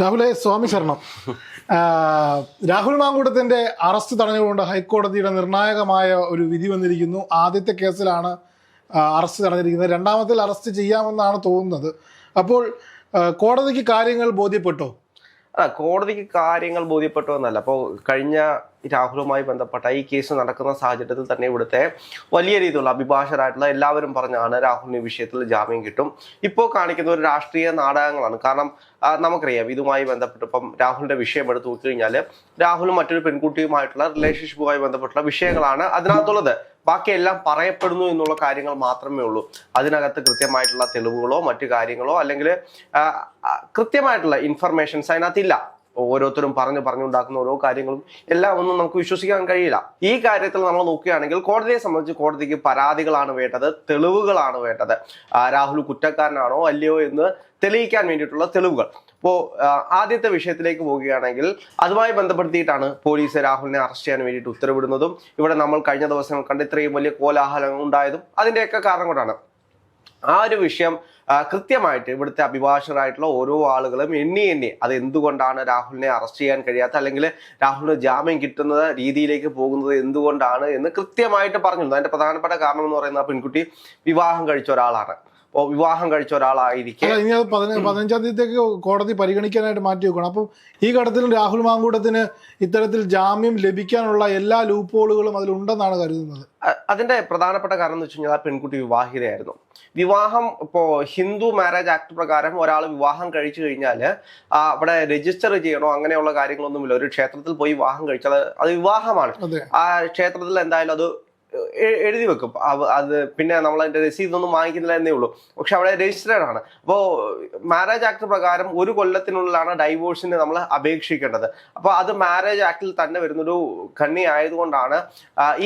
രാഹുലെ സ്വാമി ശരണം. രാഹുൽ മാങ്കൂട്ടത്തിന്റെ അറസ്റ്റ് തടഞ്ഞുകൊണ്ട് ഹൈക്കോടതിയുടെ നിർണായകമായ ഒരു വിധി വന്നിരിക്കുന്നു. ആദ്യത്തെ കേസിലാണ് അറസ്റ്റ് തടഞ്ഞിരിക്കുന്നത്. രണ്ടാമത്തിൽ അറസ്റ്റ് ചെയ്യാമെന്നാണ് തോന്നുന്നത്. അപ്പോൾ കോടതിക്ക് കാര്യങ്ങൾ ബോധ്യപ്പെട്ടോ? കോടതിക്ക് കാര്യങ്ങൾ ബോധ്യപ്പെട്ടു എന്നല്ല. അപ്പോൾ കഴിഞ്ഞ രാഹുലുമായി ബന്ധപ്പെട്ട ഈ കേസ് നടക്കുന്ന സാഹചര്യത്തിൽ തന്നെ ഇവിടുത്തെ വലിയ രീതിയിലുള്ള അഭിഭാഷകരായിട്ടുള്ള എല്ലാവരും പറഞ്ഞാണ് രാഹുലിന് ഈ വിഷയത്തിൽ ജാമ്യം കിട്ടും. ഇപ്പോൾ കാണിക്കുന്ന ഒരു രാഷ്ട്രീയ നാടകങ്ങളാണ്. കാരണം നമുക്കറിയാം, ഇതുമായി ബന്ധപ്പെട്ട് ഇപ്പം രാഹുലിന്റെ വിഷയം എടുത്ത് നോക്കിക്കഴിഞ്ഞാൽ രാഹുലും മറ്റൊരു പെൺകുട്ടിയുമായിട്ടുള്ള റിലേഷൻഷിപ്പുമായി ബന്ധപ്പെട്ടുള്ള വിഷയങ്ങളാണ് അതിനകത്തുള്ളത്. ബാക്കിയെല്ലാം പറയപ്പെടുന്നു എന്നുള്ള കാര്യങ്ങൾ മാത്രമേ ഉള്ളൂ. അതിനകത്ത് കൃത്യമായിട്ടുള്ള തെളിവുകളോ മറ്റു കാര്യങ്ങളോ അല്ലെങ്കിൽ കൃത്യമായിട്ടുള്ള ഇൻഫർമേഷൻസ് അതിനകത്തില്ല. ഓരോരുത്തരും പറഞ്ഞുണ്ടാക്കുന്ന ഓരോ കാര്യങ്ങളും എല്ലാം ഒന്നും നമുക്ക് വിശ്വസിക്കാൻ കഴിയില്ല. ഈ കാര്യത്തിൽ നമ്മൾ നോക്കുകയാണെങ്കിൽ കോടതിയെ സംബന്ധിച്ച് കോടതിക്ക് പരാതികളാണ് വേണ്ടത്, തെളിവുകളാണ് വേണ്ടത്. രാഹുൽ കുറ്റക്കാരനാണോ അല്ലയോ എന്ന് തെളിയിക്കാൻ വേണ്ടിയിട്ടുള്ള തെളിവുകൾ. അപ്പോൾ ആദ്യത്തെ വിഷയത്തിലേക്ക് പോവുകയാണെങ്കിൽ അതുമായി ബന്ധപ്പെടുത്തിയിട്ടാണ് പോലീസ് രാഹുലിനെ അറസ്റ്റ് ചെയ്യാൻ വേണ്ടിയിട്ട് ഉത്തരവിടുന്നതും ഇവിടെ നമ്മൾ കഴിഞ്ഞ ദിവസങ്ങൾ കണ്ട് ഇത്രയും വലിയ കോലാഹലങ്ങൾ ഉണ്ടായതും അതിൻ്റെയൊക്കെ കാരണം കൊണ്ടാണ്. ആ ഒരു വിഷയം കൃത്യമായിട്ട് ഇവിടുത്തെ അഭിഭാഷകരായിട്ടുള്ള ഓരോ ആളുകളും എണ്ണി അത് എന്തുകൊണ്ടാണ് രാഹുലിനെ അറസ്റ്റ് ചെയ്യാൻ കഴിയാത്ത അല്ലെങ്കിൽ രാഹുലിന് ജാമ്യം കിട്ടുന്ന രീതിയിലേക്ക് പോകുന്നത് എന്തുകൊണ്ടാണ് എന്ന് കൃത്യമായിട്ട് പറഞ്ഞിരുന്നു. അതിന്റെ പ്രധാനപ്പെട്ട കാരണം എന്ന് പറയുന്നത് ആ പെൺകുട്ടി വിവാഹം കഴിച്ച ഒരാളാണ്. അപ്പോൾ വിവാഹം കഴിച്ച ഒരാളായിരിക്കും. ഇനി അത് 15-ാം തീയതിക്ക് കോടതി പരിഗണിക്കാനായിട്ട് മാറ്റി വെക്കണം. അപ്പം ഈ ഘട്ടത്തിലും രാഹുൽ മാങ്കൂട്ടത്തിന് ഇത്തരത്തിൽ ജാമ്യം ലഭിക്കാനുള്ള എല്ലാ ലൂപ്പോളുകളും അതിലുണ്ടെന്നാണ് കരുതുന്നത്. അതിന്റെ പ്രധാനപ്പെട്ട കാരണം എന്ന് വെച്ച് കഴിഞ്ഞാൽ ആ പെൺകുട്ടി വിവാഹിതയായിരുന്നു. വിവാഹം ഇപ്പോൾ ഹിന്ദു മാരേജ് ആക്ട് പ്രകാരം ഒരാൾ വിവാഹം കഴിച്ചു കഴിഞ്ഞാൽ അവിടെ രജിസ്റ്റർ ചെയ്യണോ അങ്ങനെയുള്ള കാര്യങ്ങളൊന്നുമില്ല. ഒരു ക്ഷേത്രത്തിൽ പോയി വിവാഹം കഴിച്ചാൽ അത് വിവാഹമാണ്. ആ ക്ഷേത്രത്തിൽ എന്തായാലും അത് എഴുതി വെക്കും. അത് പിന്നെ നമ്മൾ അതിന്റെ രസീതൊന്നും വാങ്ങിക്കുന്നില്ല എന്നേ ഉള്ളൂ. പക്ഷെ അവിടെ രജിസ്റ്റേർഡ് ആണ്. അപ്പോൾ മാരേജ് ആക്ട് പ്രകാരം 1 കൊല്ലത്തിനുള്ളിലാണ് ഡൈവോഴ്സിന് നമ്മൾ അപേക്ഷിക്കേണ്ടത്. അപ്പോൾ അത് മാരേജ് ആക്ടിൽ തന്നെ വരുന്നൊരു ഖണ്ഡി ആയതുകൊണ്ടാണ്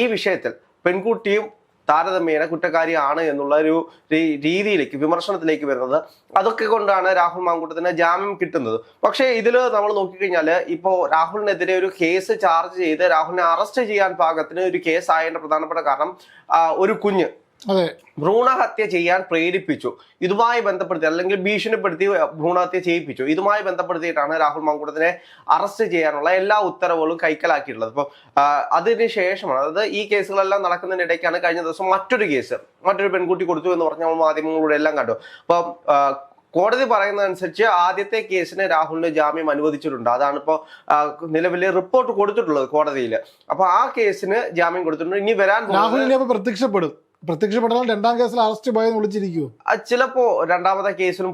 ഈ വിഷയത്തിൽ പെൺകുട്ടിയും താരതമ്യേന കുറ്റക്കാരിയാണ് എന്നുള്ള ഒരു രീതിയിലേക്ക് വിമർശനത്തിലേക്ക് വരുന്നത്. അതൊക്കെ കൊണ്ടാണ് രാഹുൽ മാങ്കൂട്ടത്തിന് ജാമ്യം കിട്ടുന്നത്. പക്ഷേ ഇതിൽ നമ്മൾ നോക്കിക്കഴിഞ്ഞാൽ ഇപ്പോൾ രാഹുലിനെതിരെ ഒരു കേസ് ചാർജ് ചെയ്ത് രാഹുലിനെ അറസ്റ്റ് ചെയ്യാൻ പാകത്തിന് ഒരു കേസ് ആയതിന്റെ പ്രധാനപ്പെട്ട കാരണം ഒരു കുഞ്ഞ് ഭ്രൂണഹത്യ ചെയ്യാൻ പ്രേരിപ്പിച്ചു, ഇതുമായി ബന്ധപ്പെടുത്തി അല്ലെങ്കിൽ ഭീഷണിപ്പെടുത്തി ഭ്രൂണഹത്യ ചെയ്യിപ്പിച്ചു, ഇതുമായി ബന്ധപ്പെടുത്തിയിട്ടാണ് രാഹുൽ മാങ്കൂട്ടത്തിനെ അറസ്റ്റ് ചെയ്യാനുള്ള എല്ലാ ഉത്തരവുകളും കൈക്കലാക്കിയിട്ടുള്ളത്. അപ്പം അതിന് ശേഷമാണ്, അതായത് ഈ കേസുകളെല്ലാം നടക്കുന്നതിനിടയ്ക്കാണ് കഴിഞ്ഞ ദിവസം മറ്റൊരു പെൺകുട്ടി കൊടുത്തു എന്ന് പറഞ്ഞ മാധ്യമങ്ങളിലൂടെ എല്ലാം കണ്ടു. അപ്പം കോടതി പറയുന്നതനുസരിച്ച് ആദ്യത്തെ കേസിന് രാഹുലിന് ജാമ്യം അനുവദിച്ചിട്ടുണ്ട്. അതാണ് ഇപ്പോൾ നിലവിലെ റിപ്പോർട്ട് കൊടുത്തിട്ടുള്ളത് കോടതിയിൽ. അപ്പൊ ആ കേസിന് ജാമ്യം കൊടുത്തിട്ടുണ്ട്. ഇനി വരാൻ പ്രത്യക്ഷപ്പെട്ടാൽ രണ്ടാം കേസിൽ അറസ്റ്റ് ഭയം വിളിച്ചിരിക്കുവോ? ചിലപ്പോ രണ്ടാമത്തെ കേസിലും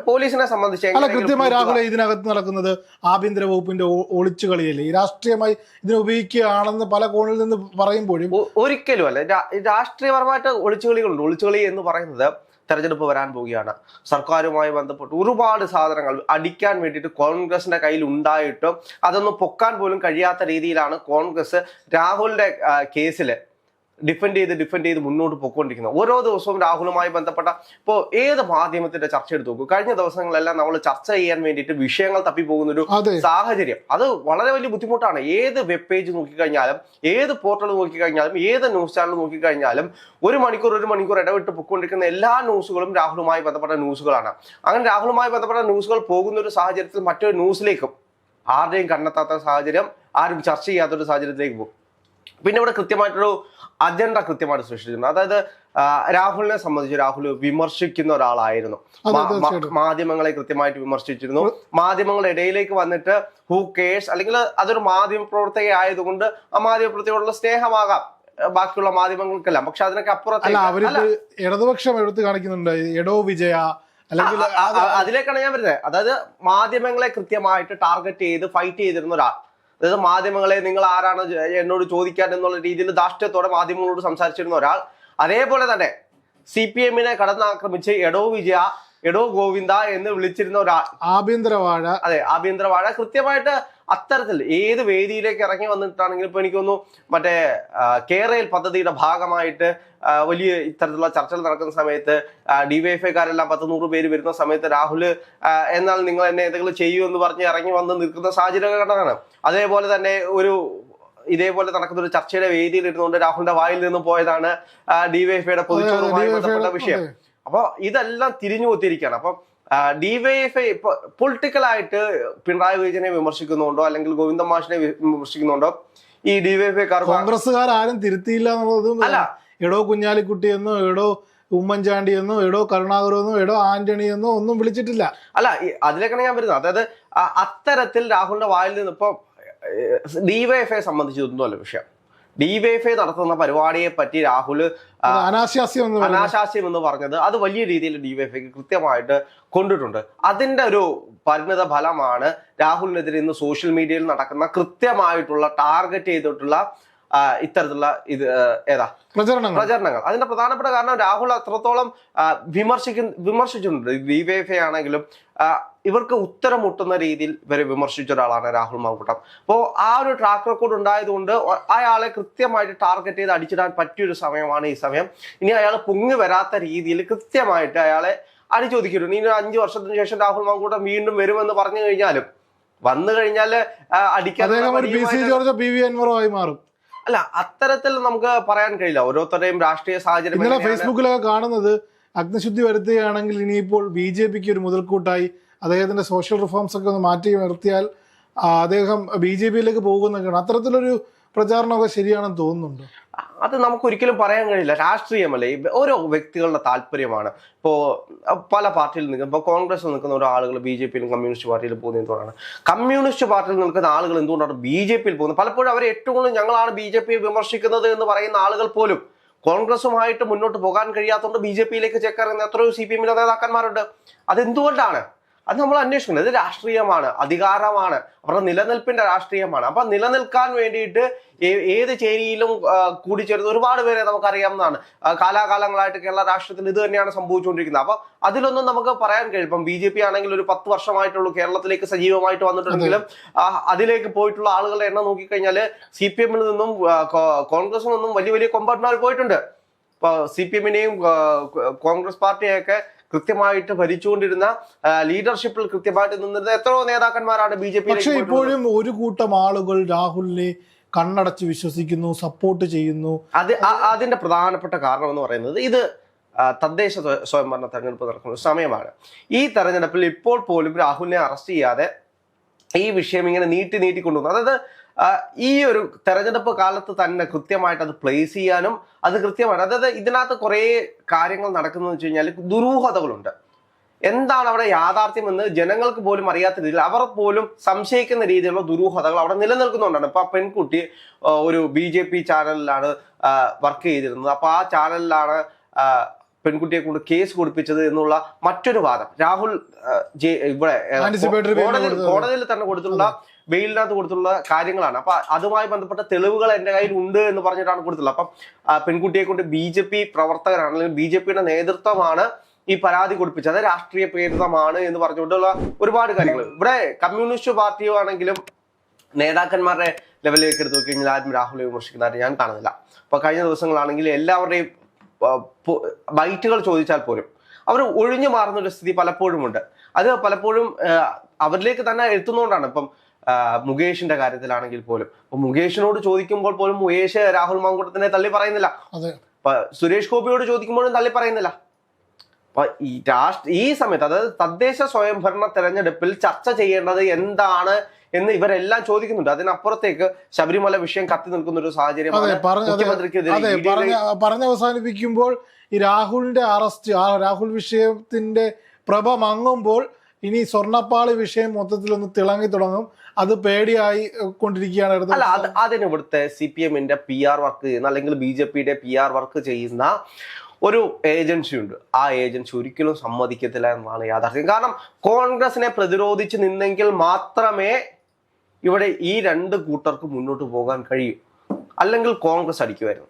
പോലീസിനെ സംബന്ധിച്ച് കൃത്യമായി രാഹുൽ ഇതിനകത്ത് നടക്കുന്നത് ആഭ്യന്തര വകുപ്പിന്റെ ഒളിച്ചുകളിയല്ലേ? ഈ രാഷ്ട്രീയമായി ഇതിനെ ഉപയോഗിക്കുകയാണെന്ന് പല കോണിൽ നിന്ന് പറയുമ്പോഴും ഒരിക്കലും അല്ല. രാഷ്ട്രീയപരമായിട്ട് ഒളിച്ചുകളികളുണ്ട്. ഒളിച്ചുകളി എന്ന് പറയുന്നത് തെരഞ്ഞെടുപ്പ് വരാൻ പോവുകയാണ്. സർക്കാരുമായി ബന്ധപ്പെട്ട് ഒരുപാട് സാധനങ്ങൾ അടിക്കാൻ വേണ്ടിയിട്ട് കോൺഗ്രസിന്റെ കയ്യിൽ ഉണ്ടായിട്ടും അതൊന്നും പൊക്കാൻ പോലും കഴിയാത്ത രീതിയിലാണ് കോൺഗ്രസ് രാഹുലിന്റെ കേസിൽ ഡിഫെൻഡ് ചെയ്ത് മുന്നോട്ട് പോയിക്കൊണ്ടിരിക്കുന്നത്. ഓരോ ദിവസവും രാഹുലുമായി ബന്ധപ്പെട്ട ഇപ്പോൾ ഏത് മാധ്യമത്തിന്റെ ചർച്ച എടുത്തു നോക്കൂ. കഴിഞ്ഞ ദിവസങ്ങളെല്ലാം നമ്മൾ ചർച്ച ചെയ്യാൻ വേണ്ടിയിട്ട് വിഷയങ്ങൾ തപ്പിപ്പോകുന്ന ഒരു സാഹചര്യം, അത് വളരെ വലിയ ബുദ്ധിമുട്ടാണ്. ഏത് വെബ് പേജ് നോക്കിക്കഴിഞ്ഞാലും, ഏത് പോർട്ടൽ നോക്കിക്കഴിഞ്ഞാലും, ഏത് ന്യൂസ് ചാനൽ നോക്കിക്കഴിഞ്ഞാലും ഒരു മണിക്കൂർ ഇടവിട്ട് പൊയ്ക്കൊണ്ടിരിക്കുന്ന എല്ലാ ന്യൂസുകളും രാഹുലുമായി ബന്ധപ്പെട്ട ന്യൂസുകളാണ്. അങ്ങനെ രാഹുലുമായി ബന്ധപ്പെട്ട ന്യൂസുകൾ പോകുന്ന ഒരു സാഹചര്യത്തിൽ മറ്റൊരു ന്യൂസിലേക്കും ആരുടെയും കണ്ടെത്താത്ത സാഹചര്യം, ആരും ചർച്ച ചെയ്യാത്തൊരു സാഹചര്യത്തിലേക്ക് പോകും. പിന്നെ ഇവിടെ കൃത്യമായിട്ടൊരു അജണ്ട കൃത്യമായിട്ട് സൃഷ്ടിച്ചിട്ടുണ്ട്. അതായത് രാഹുലിനെ സംബന്ധിച്ച് രാഹുൽ വിമർശിക്കുന്ന ഒരാളായിരുന്നു. മാധ്യമങ്ങളെ കൃത്യമായിട്ട് വിമർശിച്ചിരുന്നു. മാധ്യമങ്ങളുടെ ഇടയിലേക്ക് വന്നിട്ട് ഹൂ കേഴ്സ്, അല്ലെങ്കിൽ അതൊരു മാധ്യമ പ്രവർത്തക ആയതുകൊണ്ട് ആ മാധ്യമ പ്രവർത്തകയോടുള്ള സ്നേഹമാകാം ബാക്കിയുള്ള മാധ്യമങ്ങൾക്കെല്ലാം. പക്ഷെ അതിനൊക്കെ അപ്പുറത്തേക്ക് ഇടതുപക്ഷം എടുത്ത് കാണിക്കുന്നുണ്ട്. എടോ വിജയ അല്ലെങ്കിൽ അതിലേക്കാണ് ഞാൻ വരുന്നത്. അതായത് മാധ്യമങ്ങളെ കൃത്യമായിട്ട് ടാർഗറ്റ് ചെയ്ത് ഫൈറ്റ് ചെയ്തിരുന്ന ഒരാൾ, അതായത് മാധ്യമങ്ങളെ നിങ്ങൾ ആരാണ് എന്നോട് ചോദിക്കാൻ എന്നുള്ള രീതിയിൽ ധാർഷ്ട്യത്തോടെ മാധ്യമങ്ങളോട് സംസാരിച്ചിരുന്ന ഒരാൾ, അതേപോലെ തന്നെ CPM-നെ കടന്നാക്രമിച്ച് എടോ വിജയ, എടോ ഗോവിന്ദ എന്ന് വിളിച്ചിരുന്ന ഒരാൾ, ആഭ്യന്തരവാഴ കൃത്യമായിട്ട് അത്തരത്തിൽ ഏത് വേദിയിലേക്ക് ഇറങ്ങി വന്നിട്ടാണെങ്കിലും ഇപ്പൊ എനിക്ക് തോന്നുന്നു മറ്റേ കേരയിൽ പദ്ധതിയുടെ ഭാഗമായിട്ട് വലിയ ഇത്തരത്തിലുള്ള ചർച്ചകൾ നടക്കുന്ന സമയത്ത് DYFIക്കാരെല്ലാം 100 പേര് വരുന്ന സമയത്ത് രാഹുല് എന്നാൽ നിങ്ങൾ എന്നെ എന്തെങ്കിലും ചെയ്യൂ എന്ന് പറഞ്ഞ് ഇറങ്ങി വന്ന് നിൽക്കുന്ന സാഹചര്യം കണ്ടതാണ്. അതേപോലെ തന്നെ ഇതേപോലെ നടക്കുന്ന ഒരു ചർച്ചയുടെ വേദിയിൽ ഇരുന്നുകൊണ്ട് രാഹുലിന്റെ വായിൽ നിന്ന് പോയതാണ് DYFIയുടെ പൊതുച്ചോറുമായി ബന്ധപ്പെട്ട വിഷയം. അപ്പൊ ഇതെല്ലാം തിരിഞ്ഞു കൊത്തിരിക്കുകയാണ്. അപ്പൊ ഡിവൈഎഫ്ഐ പൊളിറ്റിക്കലായിട്ട് പിണറായി വിജയനെ വിമർശിക്കുന്നുണ്ടോ അല്ലെങ്കിൽ ഗോവിന്ദ മാഷിനെ വിമർശിക്കുന്നുണ്ടോ ഈ ഡിവൈഎഫ്ഐക്കാർക്ക്? കോൺഗ്രസ്സുകാർ ആരും തിരുത്തിയില്ല എന്നുള്ളതും അല്ല, എടോ കുഞ്ഞാലിക്കുട്ടി എന്നോ എടോ ഉമ്മൻചാണ്ടി എന്നോ എടോ കരുണാകരൻ എന്നോ എടോ ആന്റണി എന്നോ ഒന്നും വിളിച്ചിട്ടില്ല. അല്ല, അതിലേക്കാണ് ഞാൻ വരുന്നത്. അതായത് അത്തരത്തിൽ രാഹുലിന്റെ വായിൽ നിന്ന് ഇപ്പൊ ഡിവൈഎഫ്ഐ സംബന്ധിച്ചൊന്നുമല്ല വിഷയം. ഡിവൈഎഫ്ഐ നടത്തുന്ന പരിപാടിയെ പറ്റി രാഹുൽ അനാശാസ്യം എന്ന് പറഞ്ഞത് അത് വലിയ രീതിയിൽ ഡിവൈഎഫ്ഐക്ക് കൃത്യമായിട്ട് കൊണ്ടിട്ടുണ്ട്. അതിന്റെ ഒരു പരിണിത ഫലമാണ് രാഹുലിനെതിരെ ഇന്ന് സോഷ്യൽ മീഡിയയിൽ നടക്കുന്ന കൃത്യമായിട്ടുള്ള ടാർഗറ്റ് ചെയ്തിട്ടുള്ള ഇത്തരത്തിലുള്ള പ്രചരണങ്ങൾ. അതിന്റെ പ്രധാനപ്പെട്ട കാരണം രാഹുൽ അത്രത്തോളം വിമർശിച്ചിട്ടുണ്ട്. ഡിവൈഎഫ്ഐ ആണെങ്കിലും ഇവർക്ക് ഉത്തരം മുട്ടുന്ന രീതിയിൽ ഇവരെ വിമർശിച്ച ഒരാളാണ് രാഹുൽ മാങ്കൂട്ടം. അപ്പോൾ ആ ഒരു ട്രാക്ക് റെക്കോർഡ് ഉണ്ടായതുകൊണ്ട് അയാളെ കൃത്യമായിട്ട് ടാർഗറ്റ് ചെയ്ത് അടിച്ചിടാൻ പറ്റിയൊരു സമയമാണ് ഈ സമയം. ഇനി അയാൾ പൊങ്ങി വരാത്ത രീതിയിൽ കൃത്യമായിട്ട് അയാളെ അടിച്ചൊതുക്കിയിട്ടുണ്ട്. ഇനി 5 വർഷത്തിന് ശേഷം രാഹുൽ മാങ്കൂട്ടം വീണ്ടും വരുമെന്ന് പറഞ്ഞു കഴിഞ്ഞാലും വന്നു കഴിഞ്ഞാൽ അടിക്കാൻ മാറും. അല്ല, അത്തരത്തിൽ നമുക്ക് പറയാൻ കഴിയില്ല. ഓരോരുത്തരുടെയും രാഷ്ട്രീയ സാഹചര്യം. ഇന്നലെ ഫേസ്ബുക്കിലൊക്കെ കാണുന്നത് അഗ്നിശുദ്ധി വരുത്തുകയാണെങ്കിൽ ഇനിയിപ്പോൾ BJPക്ക് ഒരു മുതൽക്കൂട്ടായി അദ്ദേഹത്തിന്റെ സോഷ്യൽ റിഫോംസ് ഒക്കെ ഒന്ന് മാറ്റി നിർത്തിയാൽ അദ്ദേഹം BJPയിലേക്ക് പോകുന്നൊക്കെയാണ്. അത്തരത്തിലൊരു പ്രചാരണമൊക്കെ ശരിയാണെന്ന് തോന്നുന്നുണ്ട്. അത് നമുക്ക് ഒരിക്കലും പറയാൻ കഴിയില്ല. രാഷ്ട്രീയമല്ലേ, ഓരോ വ്യക്തികളുടെ താല്പര്യമാണ്. ഇപ്പോൾ പല പാർട്ടിയിൽ നിൽക്കുന്ന, ഇപ്പോൾ കോൺഗ്രസിൽ നിൽക്കുന്ന ഓരോ ആളുകൾ BJPയിലും കമ്മ്യൂണിസ്റ്റ് പാർട്ടിയിലും പോകുന്നത് എന്തുകൊണ്ടാണ്? കമ്മ്യൂണിസ്റ്റ് പാർട്ടിയിൽ നിൽക്കുന്ന ആളുകൾ എന്തുകൊണ്ടാണ് BJPയിൽ പോകുന്നത്? പലപ്പോഴും അവരെ ഏറ്റവും കൂടുതൽ ഞങ്ങളാണ് BJPയെ വിമർശിക്കുന്നത് എന്ന് പറയുന്ന ആളുകൾ പോലും കോൺഗ്രസുമായിട്ട് മുന്നോട്ട് പോകാൻ കഴിയാത്തതുകൊണ്ട് BJPയിലേക്ക് ചേക്കേറുന്ന എത്രയോ CPM നേതാക്കന്മാരുണ്ട്. അതെന്തുകൊണ്ടാണ്? അത് നമ്മൾ അന്വേഷിക്കുന്നത്. ഇത് രാഷ്ട്രീയമാണ്, അധികാരമാണ്, അവരുടെ നിലനിൽപ്പിന്റെ രാഷ്ട്രീയമാണ്. അപ്പൊ നിലനിൽക്കാൻ വേണ്ടിയിട്ട് ഏത് ചേരിയിലും കൂടിച്ചേരുന്ന ഒരുപാട് പേരെ നമുക്കറിയാവുന്നതാണ്. കാലാകാലങ്ങളായിട്ട് കേരള രാഷ്ട്രീയത്തിൽ ഇത് തന്നെയാണ് സംഭവിച്ചുകൊണ്ടിരിക്കുന്നത്. അപ്പൊ അതിലൊന്നും നമുക്ക് പറയാൻ കഴിയും. ഇപ്പം BJP ആണെങ്കിൽ ഒരു 10 വർഷമായിട്ടുള്ളൂ കേരളത്തിലേക്ക് സജീവമായിട്ട് വന്നിട്ടുണ്ടെങ്കിലും അതിലേക്ക് പോയിട്ടുള്ള ആളുകളുടെ എണ്ണം നോക്കിക്കഴിഞ്ഞാൽ CPMൽ നിന്നും കോൺഗ്രസിൽ നിന്നും വലിയ വലിയ കൊമ്പന്മാർ പോയിട്ടുണ്ട്. ഇപ്പൊ CPMനെയും കോൺഗ്രസ് പാർട്ടിയൊക്കെ കൃത്യമായിട്ട് ഭരിച്ചുകൊണ്ടിരുന്ന ലീഡർഷിപ്പിൽ കൃത്യമായിട്ട് നിന്നിരുന്ന എത്രയോ നേതാക്കന്മാരാണ് BJP. പക്ഷെ ഇപ്പോഴും ഒരു കൂട്ടം ആളുകൾ രാഹുലിനെ കണ്ണടച്ച് വിശ്വസിക്കുന്നു, സപ്പോർട്ട് ചെയ്യുന്നു. അതിന്റെ പ്രധാനപ്പെട്ട കാരണം എന്ന് പറയുന്നത് ഇത് തദ്ദേശ സ്വയംഭരണ തെരഞ്ഞെടുപ്പ് നടക്കുന്ന സമയമാണ്. ഈ തെരഞ്ഞെടുപ്പിൽ ഇപ്പോൾ പോലും രാഹുലിനെ അറസ്റ്റ് ചെയ്യാതെ ഈ വിഷയം ഇങ്ങനെ നീട്ടി കൊണ്ടുവന്നു. അതായത് ഈ ഒരു തെരഞ്ഞെടുപ്പ് കാലത്ത് തന്നെ കൃത്യമായിട്ട് അത് പ്ലേസ് ചെയ്യാനും അത് കൃത്യമായിട്ട്, അതായത് ഇതിനകത്ത് കുറേ കാര്യങ്ങൾ നടക്കുന്നതെന്ന് വെച്ച് കഴിഞ്ഞാൽ ദുരൂഹതകളുണ്ട്. എന്താണ് അവിടെ യാഥാർത്ഥ്യമെന്ന് ജനങ്ങൾക്ക് പോലും അറിയാത്ത രീതിയിൽ അവർ പോലും സംശയിക്കുന്ന രീതിയിലുള്ള ദുരൂഹതകൾ അവിടെ നിലനിൽക്കുന്നുണ്ടാണ്. ഇപ്പൊ ആ പെൺകുട്ടി ഒരു BJP ചാനലിലാണ് വർക്ക് ചെയ്തിരുന്നത്. അപ്പൊ ആ ചാനലിലാണ് പെൺകുട്ടിയെ കൊണ്ട് കേസ് കൊടുപ്പിച്ചത് എന്നുള്ള മറ്റൊരു വാദം രാഹുൽ ഇവിടെ കോടതിയിൽ തന്നെ കൊടുത്തുള്ള ബെയിലിനകത്ത് കൊടുത്തുള്ള കാര്യങ്ങളാണ്. അപ്പൊ അതുമായി ബന്ധപ്പെട്ട തെളിവുകൾ എന്റെ കയ്യിൽ ഉണ്ട് എന്ന് പറഞ്ഞിട്ടാണ് കൊടുത്തുള്ളത്. അപ്പം പെൺകുട്ടിയെ കൊണ്ട് BJP പ്രവർത്തകരാണ് അല്ലെങ്കിൽ BJPയുടെ നേതൃത്വമാണ് ഈ പരാതി കൊടുപ്പിച്ചത്, അത് രാഷ്ട്രീയ പ്രേരിതമാണ് എന്ന് പറഞ്ഞുകൊണ്ടുള്ള ഒരുപാട് കാര്യങ്ങൾ. ഇവിടെ കമ്മ്യൂണിസ്റ്റ് പാർട്ടിയോ ആണെങ്കിലും നേതാക്കന്മാരുടെ ലെവലിലേക്ക് എടുത്തു നോക്കിക്കഴിഞ്ഞാൽ ആരും രാഹുലിനെ വിമർശിക്കുന്നതായിട്ട് ഞാൻ കാണുന്നില്ല. അപ്പൊ കഴിഞ്ഞ ദിവസങ്ങളാണെങ്കിൽ എല്ലാവരുടെയും ബൈറ്റുകൾ ചോദിച്ചാൽ പോലും അവർ ഒഴിഞ്ഞു മാറുന്നൊരു സ്ഥിതി പലപ്പോഴും ഉണ്ട്. അത് പലപ്പോഴും അവരിലേക്ക് തന്നെ എത്തുന്നതുകൊണ്ടാണ്. ഇപ്പം മുകേഷിന്റെ കാര്യത്തിലാണെങ്കിൽ പോലും മുകേഷിനോട് ചോദിക്കുമ്പോൾ പോലും മുകേഷ് രാഹുൽ മാങ്കൂട്ടത്തിനെ തള്ളി പറയുന്നില്ല. സുരേഷ് ഗോപിയോട് ചോദിക്കുമ്പോഴും തള്ളി പറയുന്നില്ല. അപ്പൊ ഈ സമയത്ത്, അതായത് തദ്ദേശ സ്വയംഭരണ തെരഞ്ഞെടുപ്പിൽ ചർച്ച ചെയ്യേണ്ടത് എന്താണ് എന്ന് ഇവരെല്ലാം ചോദിക്കുന്നുണ്ട്. അതിനപ്പുറത്തേക്ക് ശബരിമല വിഷയം കത്തി നിൽക്കുന്ന ഒരു സാഹചര്യമാണ് മുഖ്യമന്ത്രിക്കെതിരെ. പറഞ്ഞവസാനിപ്പിക്കുമ്പോൾ ഈ രാഹുലിന്റെ അറസ്റ്റ്, ആ രാഹുൽ വിഷയത്തിന്റെ പ്രഭ മങ്ങുമ്പോൾ ഇനി സ്വർണ്ണപ്പാളി വിഷയം മൊത്തത്തിലൊന്ന് തിളങ്ങി തുടങ്ങും. അത് പേടിയായി കൊണ്ടിരിക്കുകയാണ്. അല്ല, അതിന് ഇവിടുത്തെ CPMന്റെ PR വർക്ക് ചെയ്യുന്ന അല്ലെങ്കിൽ BJPയുടെ PR വർക്ക് ചെയ്യുന്ന ഒരു ഏജൻസി ഉണ്ട്. ആ ഏജൻസി ഒരിക്കലും സമ്മതിക്കത്തില്ല എന്നാണ് യാഥാർത്ഥ്യം. കാരണം കോൺഗ്രസിനെ പ്രതിരോധിച്ച് നിന്നെങ്കിൽ മാത്രമേ ഇവിടെ ഈ രണ്ട് കൂട്ടർക്ക് മുന്നോട്ട് പോകാൻ കഴിയൂ. അല്ലെങ്കിൽ കോൺഗ്രസ് അടിക്കുമായിരുന്നു.